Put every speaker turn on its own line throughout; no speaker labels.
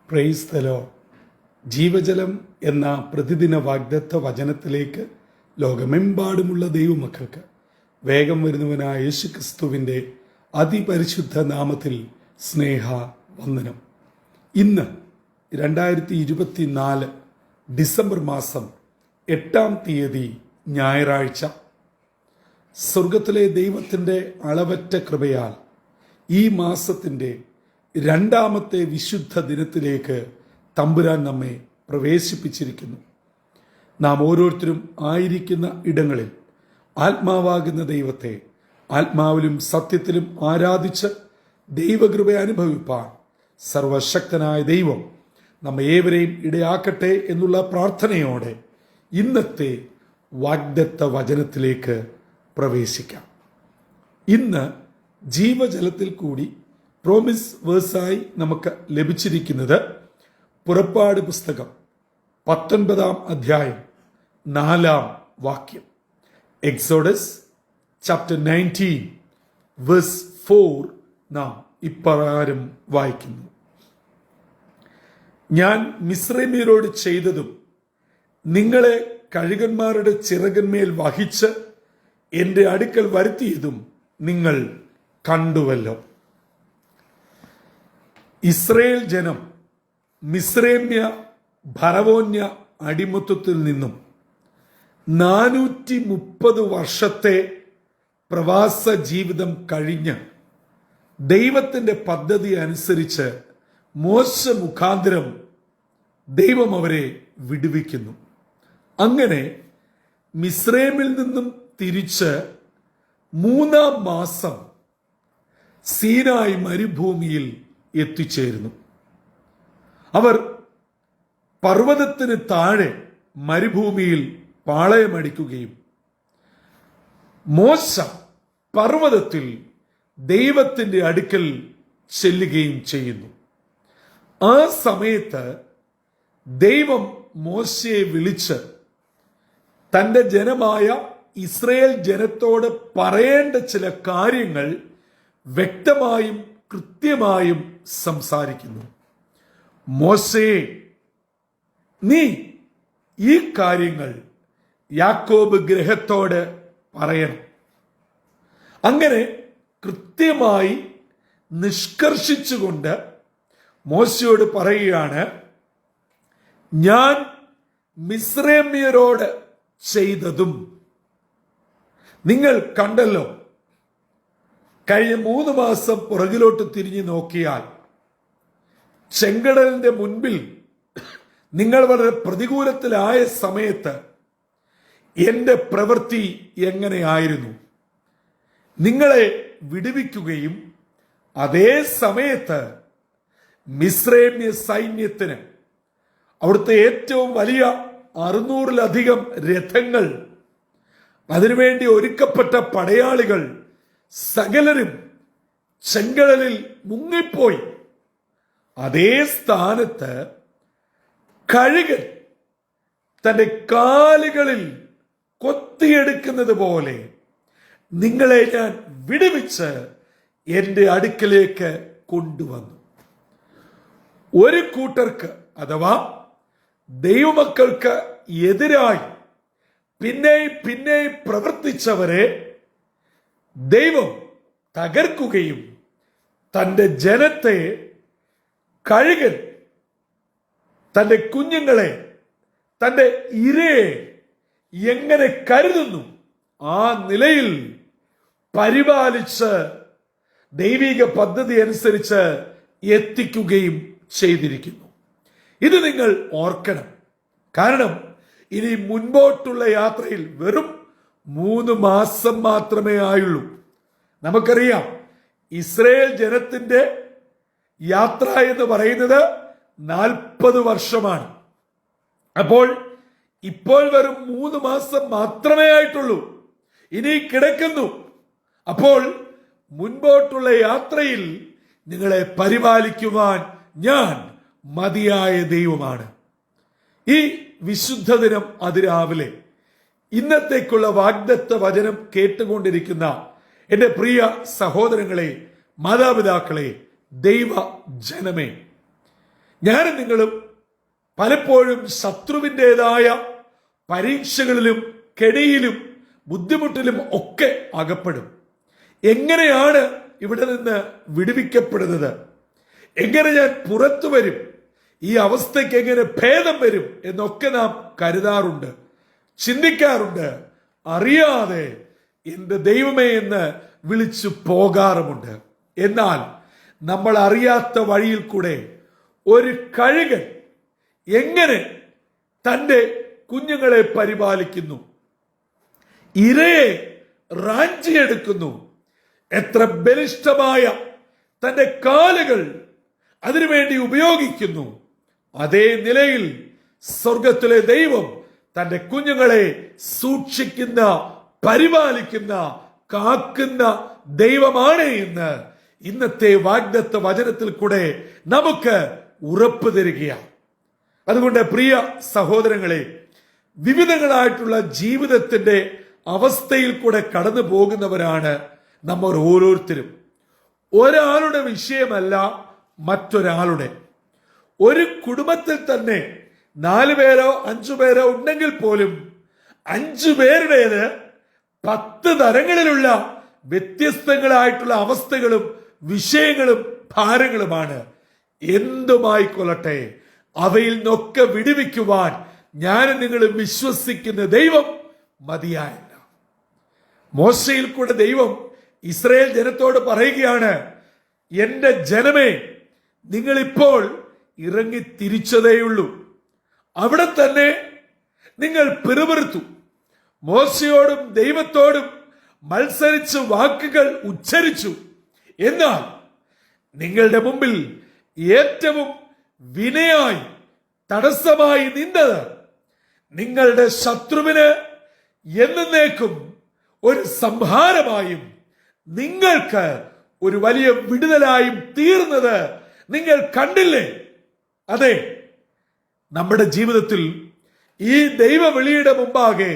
Praise the Lord. ജീവജലം എന്ന പ്രതിദിന വാഗ്ദത്ത വചനത്തിലേക്ക് ലോകമെമ്പാടുമുള്ള ദൈവമക്കൾക്ക് വേഗം വരുന്നവനായ യേശുക്രിസ്തുവിൻ്റെ അതിപരിശുദ്ധ നാമത്തിൽ സ്നേഹ വന്ദനം. ഇന്ന് 2024 ഡിസംബർ മാസം 8-ാം തീയതി ഞായറാഴ്ച. സ്വർഗത്തിലെ ദൈവത്തിൻ്റെ അളവറ്റ കൃപയാൽ ഈ മാസത്തിൻ്റെ 2-ാമത്തെ വിശുദ്ധ ദിനത്തിലേക്ക് തമ്പുരാൻ നമ്മെ പ്രവേശിപ്പിച്ചിരിക്കുന്നു. നാം ഓരോരുത്തരും ആയിരിക്കുന്ന ഇടങ്ങളിൽ ആത്മാവാകുന്ന ദൈവത്തെ ആത്മാവിലും സത്യത്തിലും ആരാധിച്ച് ദൈവകൃപ അനുഭവിപ്പാൻ സർവശക്തനായ ദൈവം നമ്മെ ഏവരെയും ഇടയാക്കട്ടെ എന്നുള്ള പ്രാർത്ഥനയോടെ ഇന്നത്തെ വാഗ്ദത്ത വചനത്തിലേക്ക് പ്രവേശിക്കാം. ഇന്ന് ജീവജലത്തിൽ കൂടി പ്രോമിസ് വേഴ്സായി നമുക്ക് ലഭിച്ചിരിക്കുന്നത് പുറപ്പാട് പുസ്തകം 19-ാം അധ്യായം 4-ാം വാക്യം. എക്സോഡസ് ചാപ്റ്റർ 19 വേഴ്സ് 4 നാം ഇപ്രകാരം വായിക്കുന്നു: ഞാൻ മിസ്രൈമ്യരോട് ചെയ്തതും നിങ്ങളെ കഴുകന്മാരുടെ ചിറകന്മേൽ വഹിച്ച് എൻ്റെ അടുക്കൽ വരുത്തിയതും നിങ്ങൾ കണ്ടുവല്ലോ. ഇസ്രയേൽ ജനം മിസ്രൈമ്യ ഫറവോന്യ അടിമത്വത്തിൽ നിന്നും 430 വർഷത്തെ പ്രവാസ ജീവിതം കഴിഞ്ഞ് ദൈവത്തിൻ്റെ പദ്ധതി അനുസരിച്ച് മോശ മുഖാന്തരം ദൈവം അവരെ വിടുവിക്കുന്നു. അങ്ങനെ മിസ്രൈമിൽ നിന്നും തിരിച്ച് 3-ാം മാസം സീനായി മരുഭൂമിയിൽ എത്തിച്ചേരുന്നു. അവർ പർവ്വതത്തിന് താഴെ മരുഭൂമിയിൽ പാളയമടിക്കുകയും മോശ പർവ്വതത്തിൽ ദൈവത്തിൻ്റെ അടുക്കൽ ചെല്ലുകയും ചെയ്യുന്നു. ആ സമയത്ത് ദൈവം മോശയെ വിളിച്ച് തൻ്റെ ജനമായ ഇസ്രയേൽ ജനത്തോട് പറയേണ്ട ചില കാര്യങ്ങൾ വ്യക്തമായും കൃത്യമായും സംസാരിക്കുന്നു. മോശയെ, നീ ഈ കാര്യങ്ങൾ യാക്കോബ് ഗൃഹത്തോട് പറയണം. അങ്ങനെ കൃത്യമായി നിഷ്കർഷിച്ചുകൊണ്ട് മോശയോട് പറയുകയാണ്, ഞാൻ മിസ്രൈമ്യരോട് ചെയ്തതും നിങ്ങൾ കണ്ടല്ലോ. കഴിഞ്ഞ 3 മാസം പുറകിലോട്ട് തിരിഞ്ഞു നോക്കിയാൽ ചെങ്കടലിന്റെ മുൻപിൽ നിങ്ങൾ വളരെ പ്രതികൂലത്തിലായ സമയത്ത് എന്റെ പ്രവൃത്തി എങ്ങനെയായിരുന്നു? നിങ്ങളെ വിടുവിക്കുകയും അതേ സമയത്ത് മിസ്രൈമ്യ സൈന്യത്തിന് അവിടുത്തെ ഏറ്റവും വലിയ 600-ലധികം രഥങ്ങൾ, അതിനുവേണ്ടി ഒരുക്കപ്പെട്ട പടയാളികൾ സകലരും ചെങ്കടലിൽ മുങ്ങിപ്പോയി. അതേ സ്ഥാനത്ത് കഴുകൻ തന്റെ കാലുകളിൽ കൊത്തിയെടുക്കുന്നത് പോലെ നിങ്ങളെ ഞാൻ വിടുവിച്ച് എൻ്റെ അടുക്കലേക്ക് കൊണ്ടുവന്നു. ഒരു കൂട്ടർക്ക് അഥവാ ദൈവമക്കൾക്ക് എതിരായി പിന്നെയും പ്രവർത്തിച്ചവരെ ദൈവം തകർക്കുകയും തൻ്റെ ജനത്തെ കഴുകൻ തൻ്റെ കുഞ്ഞുങ്ങളെ, തൻ്റെ ഇരയെ എങ്ങനെ കരുതുന്നു ആ നിലയിൽ പരിപാലിച്ച് ദൈവിക പദ്ധതി അനുസരിച്ച് എത്തിക്കുകയും ചെയ്തിരിക്കുന്നു. ഇത് നിങ്ങൾ ഓർക്കണം. കാരണം ഇനി മുൻപോട്ടുള്ള യാത്രയിൽ വെറും 3 മാസം മാത്രമേ ആയുള്ളൂ. നമുക്കറിയാം, ഇസ്രയേൽ ജനത്തിന്റെ യാത്ര എന്ന് പറയുന്നത് 40 വർഷമാണ്. അപ്പോൾ ഇപ്പോൾ വെറും 3 മാസം മാത്രമേ ആയിട്ടുള്ളൂ. ഇനി കിടക്കുന്നു. അപ്പോൾ മുൻപോട്ടുള്ള യാത്രയിൽ നിങ്ങളെ പരിപാലിക്കുവാൻ ഞാൻ മതിയായ ദൈവമാണ്. ഈ വിശുദ്ധ ദിനം അതിരാവിലെ ഇന്നത്തേക്കുള്ള വാഗ്ദത്ത വചനം കേട്ടുകൊണ്ടിരിക്കുന്ന എൻ്റെ പ്രിയ സഹോദരങ്ങളെ, മാതാപിതാക്കളെ, ദൈവ ജനമേ, ഞാനും നിങ്ങളും പലപ്പോഴും ശത്രുവിൻ്റെതായ പരീക്ഷകളിലും കെണിയിലും ബുദ്ധിമുട്ടിലും ഒക്കെ അകപ്പെടും. എങ്ങനെയാണ് ഇവിടെ നിന്ന് വിടുവിക്കപ്പെടുന്നത്? എങ്ങനെ ഞാൻ പുറത്തു വരും? ഈ അവസ്ഥയ്ക്ക് എങ്ങനെ ഭേദം വരും എന്നൊക്കെ നാം കരുതാറുണ്ട്, ചിന്തിക്കാറുണ്ട്. അറിയാതെ എന്റെ ദൈവമേ എന്ന് വിളിച്ചു പോകാറുമുണ്ട്. എന്നാൽ നമ്മൾ അറിയാത്ത വഴിയിൽ കൂടെ ഒരു കഴുകൻ എങ്ങനെ തന്റെ കുഞ്ഞുങ്ങളെ പരിപാലിക്കുന്നു, ഇരയെ റാഞ്ചിയെടുക്കുന്നു, എത്ര ബലിഷ്ഠമായ തന്റെ കാലുകൾ അതിനുവേണ്ടി ഉപയോഗിക്കുന്നു, അതേ നിലയിൽ സ്വർഗത്തിലെ ദൈവം തന്റെ കുഞ്ഞുങ്ങളെ സൂക്ഷിക്കുന്ന, പരിപാലിക്കുന്ന, കാക്കുന്ന ദൈവമാണ് എന്ന് ഇന്നത്തെ വാഗ്ദത്ത വചനത്തിൽ കൂടെ നമുക്ക് ഉറപ്പ് തരികയാണ്. അതുകൊണ്ട് പ്രിയ സഹോദരങ്ങളെ, വിവിധങ്ങളായിട്ടുള്ള ജീവിതത്തിന്റെ അവസ്ഥയിൽ കൂടെ കടന്നു പോകുന്നവരാണ് നമ്മൾ ഓരോരുത്തരും. ഒരാളുടെ വിഷയമല്ല മറ്റൊരാളുടെ. ഒരു കുടുംബത്തിൽ തന്നെ 4 പേരോ 5 പേരോ ഉണ്ടെങ്കിൽ പോലും 5 പേരുടേത് 10 തരങ്ങളിലുള്ള വ്യത്യസ്തങ്ങളായിട്ടുള്ള അവസ്ഥകളും വിഷയങ്ങളും ഭാരങ്ങളുമാണ്. എന്തുമായിക്കൊള്ളട്ടെ, അവയിൽ നിന്നൊക്കെ വിടുവിക്കുവാൻ ഞാനും നിങ്ങളും വിശ്വസിക്കുന്ന ദൈവം മതിയായല്ല. മോശയിൽ കൂടെ ദൈവം ഇസ്രായേൽ ജനത്തോട് പറയുകയാണ്, എന്റെ ജനമേ, നിങ്ങളിപ്പോൾ ഇറങ്ങി തിരിച്ചതേയുള്ളൂ. അവിടെ തന്നെ നിങ്ങൾ പിറുപിറുത്തു, മോശയോടും ദൈവത്തോടും മത്സരിച്ച് വാക്കുകൾ ഉച്ചരിച്ചു. എന്നാൽ നിങ്ങളുടെ മുമ്പിൽ ഏറ്റവും വിനയായി തടസ്സമായി നിന്നത് നിങ്ങളുടെ ശത്രുവിന് എന്നേക്കും ഒരു സംഹാരമായും നിങ്ങൾക്ക് ഒരു വലിയ വിടുതലായും തീർന്നത് നിങ്ങൾ കണ്ടില്ലേ? അതെ, നമ്മുടെ ജീവിതത്തിൽ ഈ ദൈവവിളിയുടെ മുമ്പാകെ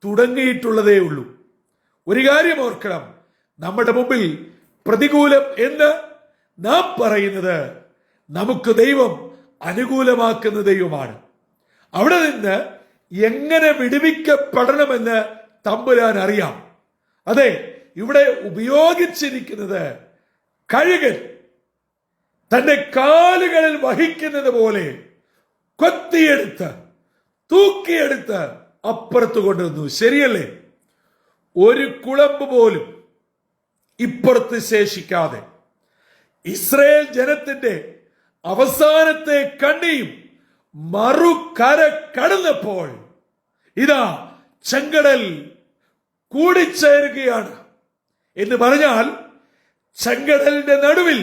തുടങ്ങിയിട്ടുള്ളതേ ഉള്ളൂ. ഒരു കാര്യം ഓർക്കണം, നമ്മുടെ മുമ്പിൽ പ്രതികൂലം എന്ന് നാം പറയുന്നത് നമുക്ക് ദൈവം അനുകൂലമാക്കുന്ന ദൈവമാണ്. അവിടെ നിന്ന് എങ്ങനെ വിടുവിക്കപ്പെടണമെന്ന് തമ്പുരാൻ അറിയാം. അതെ, ഇവിടെ ഉപയോഗിച്ചിരിക്കുന്നത് കഴുകൻ തന്റെ കാലുകളിൽ വഹിക്കുന്നത് പോലെ കൊത്തിയെടുത്ത് തൂക്കിയെടുത്ത് അപ്പുറത്ത് കൊണ്ടുവന്നു. ശരിയല്ലേ? ഒരു കുളമ്പ് പോലും ഇപ്പുറത്ത് ശേഷിക്കാതെ ഇസ്രായേൽ ജനത്തിന്റെ അവസാനത്തെ കണ്ണിയും മറുകര കടന്നപ്പോൾ ഇതാ ചെങ്കടൽ കൂടിച്ചേരുകയാണ്. എന്ന് പറഞ്ഞാൽ ചെങ്കടലിന്റെ നടുവിൽ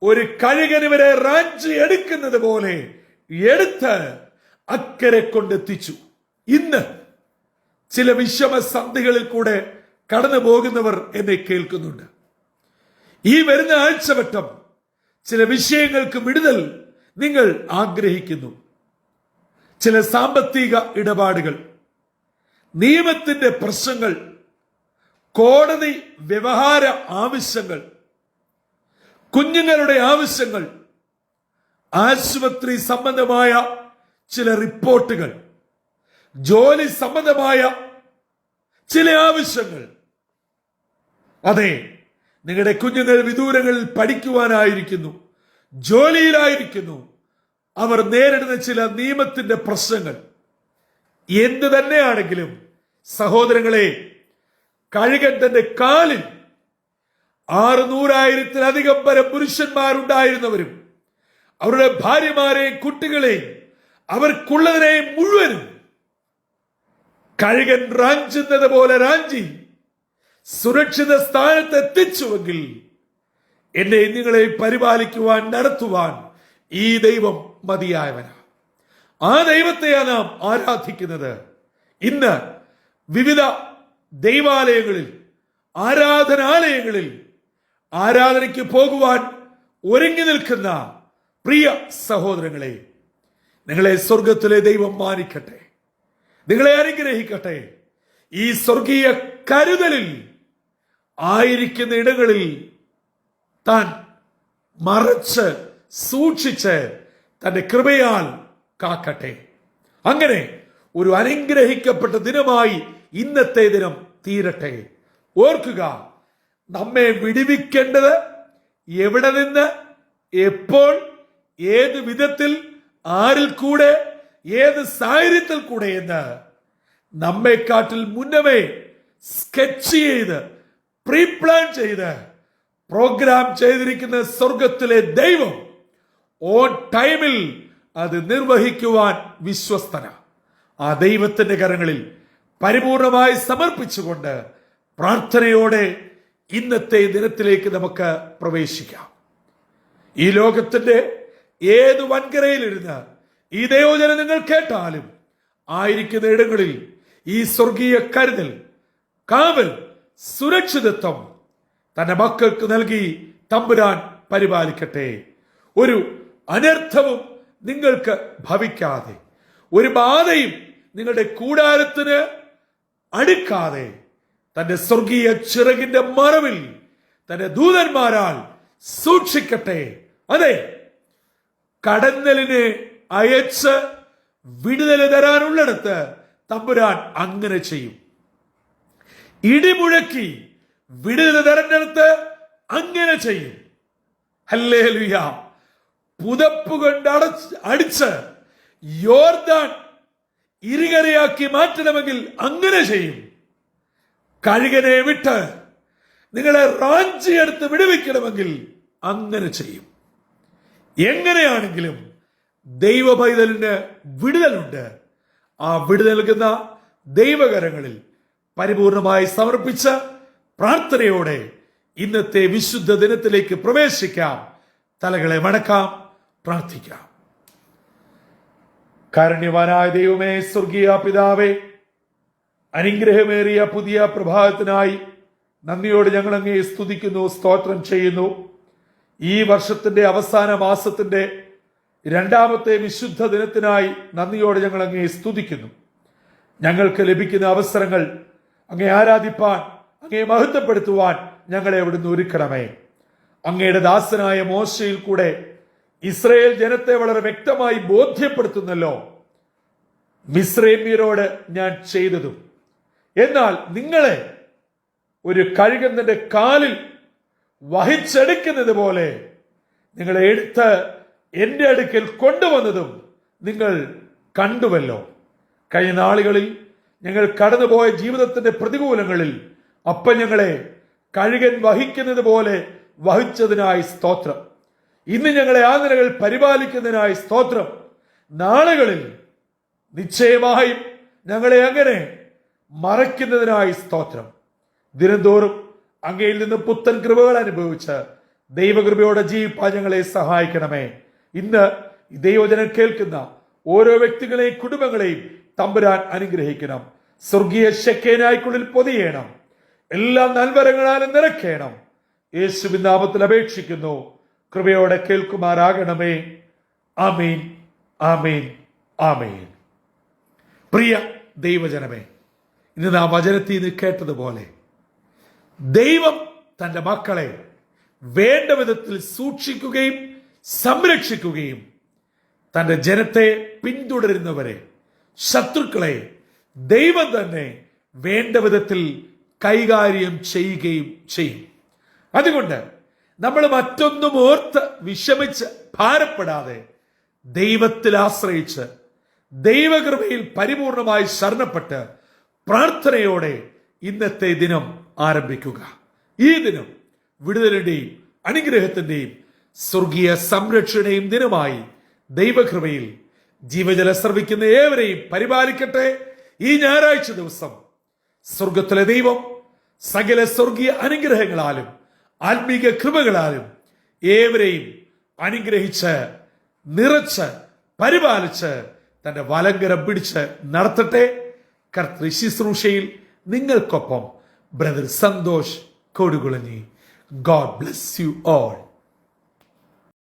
ഒരു കഴുകന് വരെ റാഞ്ചി എടുക്കുന്നത് പോലെ എടുത്ത് അക്കരെ കൊണ്ടെത്തിച്ചു. ഇന്ന് ചില വിഷമസന്ധികളിൽ കൂടെ കടന്നു പോകുന്നവർ എന്നെ കേൾക്കുന്നുണ്ട്. ഈ വരുന്ന ആഴ്ചവട്ടം ചില വിഷയങ്ങൾക്ക് വിടുതൽ നിങ്ങൾ ആഗ്രഹിക്കുന്നു. ചില സാമ്പത്തിക ഇടപാടുകൾ, നിയമത്തിന്റെ പ്രശ്നങ്ങൾ, കോടതി വ്യവഹാര ആവശ്യങ്ങൾ, കുഞ്ഞുങ്ങളുടെ ആവശ്യങ്ങൾ, ആശുപത്രി സംബന്ധമായ ചില റിപ്പോർട്ടുകൾ, ജോലി സംബന്ധമായ ചില ആവശ്യങ്ങൾ. അതെ, നിങ്ങളുടെ കുഞ്ഞുങ്ങൾ വിദൂരങ്ങളിൽ പഠിക്കുവാനായിരിക്കുന്നു, ജോലിയിലായിരിക്കുന്നു. അവർ നേരിടുന്ന ചില നിയമത്തിന്റെ പ്രശ്നങ്ങൾ. എന്തു തന്നെയാണെങ്കിലും സഹോദരങ്ങളെ, കഴുകൻ തന്റെ കാലിൽ 600,000-ലധികം വരെ പുരുഷന്മാരുണ്ടായിരുന്നവരും അവരുടെ ഭാര്യമാരെയും കുട്ടികളെയും അവർക്കുള്ളതിനെയും മുഴുവനും കഴുകൻ റാഞ്ചുന്നത് പോലെ റാഞ്ചി സുരക്ഷിത സ്ഥാനത്ത് എത്തിച്ചുവെങ്കിൽ എന്നെ നിങ്ങളെ പരിപാലിക്കുവാൻ, നടത്തുവാൻ ഈ ദൈവം മതിയായവനാണ്. ആ ദൈവത്തെയാണ് നാം ആരാധിക്കുന്നത്. ഇന്ന് വിവിധ ദൈവാലയങ്ങളിൽ, ആരാധനാലയങ്ങളിൽ ആരാധനയ്ക്ക് പോകുവാൻ ഒരുങ്ങി നിൽക്കുന്ന പ്രിയ സഹോദരങ്ങളെ, നിങ്ങളെ സ്വർഗത്തിലെ ദൈവം മാനിക്കട്ടെ, നിങ്ങളെ അനുഗ്രഹിക്കട്ടെ. ഈ സ്വർഗീയ കരുതലിൽ ആയിരിക്കുന്ന ഇടങ്ങളിൽ താൻ മറച്ച് സൂക്ഷിച്ച് തന്റെ കൃപയാൽ കാക്കട്ടെ. അങ്ങനെ ഒരു അനുഗ്രഹിക്കപ്പെട്ട ദിനമായി ഇന്നത്തെ ദിനം തീരട്ടെ. ഓർക്കുക, നമ്മെ വിടുവിക്കേണ്ടത് എവിടെ നിന്ന്, എപ്പോൾ, ഏത് വിധത്തിൽ, ആരിൽ കൂടെ, ഏത് സാഹചര്യത്തിൽ കൂടെ എന്ന് നമ്മെക്കാട്ടിൽ മുന്നമേ സ്കെച്ച് ചെയ്ത് പ്രീ പ്ലാൻ ചെയ്ത് പ്രോഗ്രാം ചെയ്തിരിക്കുന്ന സ്വർഗത്തിലെ ദൈവം ഓൺ ടൈമിൽ അത് നിർവഹിക്കുവാൻ വിശ്വസ്തന. ആ ദൈവത്തിന്റെ കരങ്ങളിൽ പരിപൂർണമായി സമർപ്പിച്ചുകൊണ്ട് പ്രാർത്ഥനയോടെ ഇന്നത്തെ ദിനത്തിലേക്ക് നമുക്ക് പ്രവേശിക്കാം. ഈ ലോകത്തിന്റെ ഏത് വൻകരയിലിരുന്ന് ഈ ദൈവവചനം നിങ്ങൾ കേട്ടാലും ആയിരിക്കുന്ന ഇടങ്ങളിൽ ഈ സ്വർഗീയ കരുതൽ, കാവൽ, സുരക്ഷിതത്വം തന്റെ മക്കൾക്ക് നൽകി തമ്പുരാൻ പരിപാലിക്കട്ടെ. ഒരു അനർത്ഥവും നിങ്ങൾക്ക് ഭവിക്കാതെ, ഒരു ബാധയും നിങ്ങളുടെ കൂടാരത്തിന് അടുക്കാതെ തന്റെ സ്വർഗീയ ചിറകിന്റെ മറവിൽ തന്റെ ദൂതന്മാരാൽ സൂക്ഷിക്കട്ടെ. അതെ, കടന്നലിനെ അയച്ച് വിടുതൽ തരാനുള്ളിടത്ത് തമ്പുരാൻ അങ്ങനെ ചെയ്യും. ഇടിമുഴക്കി വിടുതൽ തരഞ്ഞെടുത്ത് അങ്ങനെ ചെയ്യും. ഹല്ലേലൂയ. പുതപ്പ് കൊണ്ട് അടിച്ച് യോർദാൻ ഇരുകരയാക്കി മാറ്റണമെങ്കിൽ അങ്ങനെ ചെയ്യും. കഴുകനെ വിട്ട് നിങ്ങളെ റാഞ്ചിയെടുത്ത് വിടുവിക്കണമെങ്കിൽ അങ്ങനെ ചെയ്യും. എങ്ങനെയാണെങ്കിലും ദൈവ പൈതലിന് വിടുതലുണ്ട്. ആ വിടുതൽ നൽകുന്ന ദൈവകരങ്ങളിൽ പരിപൂർണമായി സമർപ്പിച്ച പ്രാർത്ഥനയോടെ ഇന്നത്തെ വിശുദ്ധ ദിനത്തിലേക്ക് പ്രവേശിക്കാം. തലകളെ വണക്കാം, പ്രാർത്ഥിക്കാം. കാരുണ്യവാനായ ദൈവമേ, സ്വർഗീയ പിതാവേ, അനുഗ്രഹമേറിയ പുതിയ പ്രഭാതത്തിനായി നന്ദിയോട് ഞങ്ങൾ അങ്ങയെ സ്തുതിക്കുന്നു, സ്തോത്രം ചെയ്യുന്നു. ഈ വർഷത്തിന്റെ അവസാന മാസത്തിന്റെ രണ്ടാമത്തെ വിശുദ്ധ ദിനത്തിനായി നന്ദിയോട് ഞങ്ങൾ അങ്ങയെ സ്തുതിക്കുന്നു. ഞങ്ങൾക്ക് ലഭിക്കുന്ന അവസരങ്ങൾ അങ്ങയെ ആരാധിപ്പാൻ, അങ്ങയെ മഹത്വപ്പെടുത്തുവാൻ ഞങ്ങളെ അവിടുന്ന് ഒരുക്കണമേ. അങ്ങയുടെ ദാസനായ മോശയിൽ കൂടെ ഇസ്രയേൽ ജനത്തെ വളരെ വ്യക്തമായി ബോധ്യപ്പെടുത്തുന്നല്ലോ, മിസ്രൈമ്യരോട് ഞാൻ ചെയ്തതും. എന്നാൽ നിങ്ങളെ ഒരു കഴുകന്റെ കാലിൽ വഹിച്ചെടുക്കുന്നത് പോലെ നിങ്ങളെ എടുത്ത് എന്റെ അടുക്കൽ കൊണ്ടുവന്നതും നിങ്ങൾ കണ്ടുവല്ലോ. കഴിഞ്ഞ നാളുകളിൽ ഞങ്ങൾ കടന്നുപോയ ജീവിതത്തിന്റെ പ്രതികൂലങ്ങളിൽ അപ്പം ഞങ്ങളെ കഴുകൻ വഹിക്കുന്നത് പോലെ വഹിച്ചതിനായി സ്തോത്രം. ഇന്ന് ഞങ്ങളെ ആ നിലകൾ പരിപാലിക്കുന്നതിനായി സ്തോത്രം. നാളുകളിൽ നിശ്ചയമായും ഞങ്ങളെ അങ്ങനെ മറയ്ക്കുന്നതിനായി സ്തോത്രം. ദിനംതോറും അങ്ങയിൽ നിന്ന് പുത്തൻ കൃപകൾ അനുഭവിച്ച് ദൈവകൃപയോടെ ജീവിപ്പാൻ ഞങ്ങളെ സഹായിക്കണമേ. ഇന്ന് ദൈവവചനം കേൾക്കുന്ന ഓരോ വ്യക്തികളെയും കുടുംബങ്ങളെയും തമ്പുരാൻ അനുഗ്രഹിക്കണം. സ്വർഗീയ ശെക്കേനായ്ക്കുള്ളിൽ പൊതിയണം. എല്ലാ നൽവരങ്ങളാലും നിറയ്ക്കണം. യേശുവിൻ നാമത്തിൽ അപേക്ഷിക്കുന്നു, കൃപയോടെ കേൾക്കുമാറാകണമേ. ആമീൻ, ആമീൻ, ആമീൻ. പ്രിയ ദൈവജനമേ, ഇന്ന് നാം വചനത്തിൽ നിന്ന് കേട്ടതുപോലെ ദൈവം തന്റെ മക്കളെ വേണ്ട വിധത്തിൽ സൂക്ഷിക്കുകയും സംരക്ഷിക്കുകയും തന്റെ ജനത്തെ പിന്തുടരുന്നവരെ, ശത്രുക്കളെ ദൈവം തന്നെ വേണ്ട വിധത്തിൽ കൈകാര്യം ചെയ്യുകയും ചെയ്യും. അതുകൊണ്ട് നമ്മൾ മറ്റൊന്നും ഓർത്ത് വിഷമിച്ച് ഭാരപ്പെടാതെ ദൈവത്തിൽ ആശ്രയിച്ച് ദൈവകൃപയിൽ പരിപൂർണമായി ശരണപ്പെട്ട് പ്രാർത്ഥനയോടെ ഇന്നത്തെ ദിനം ആരംഭിക്കുക. ഈ ദിനം വിടുതലിന്റെയും അനുഗ്രഹത്തിന്റെയും സ്വർഗീയ സംരക്ഷണയും ദിനമായി ദൈവകൃപയിൽ ജീവജല ശ്രവിക്കുന്ന ഏവരെയും പരിപാലിക്കട്ടെ. ഈ ഞായറാഴ്ച ദിവസം സ്വർഗത്തിലെ ദൈവം സകല സ്വർഗീയ അനുഗ്രഹങ്ങളാലും ആത്മീക കൃപകളാലും ഏവരെയും അനുഗ്രഹിച്ച് നിറച്ച് പരിപാലിച്ച് തന്റെ വലങ്കരം പിടിച്ച് നടത്തട്ടെ. കർത്തൃ ശുശ്രൂഷയിൽ നിങ്ങൾക്കൊപ്പം brother Santhosh Kodukulanji. God bless you all.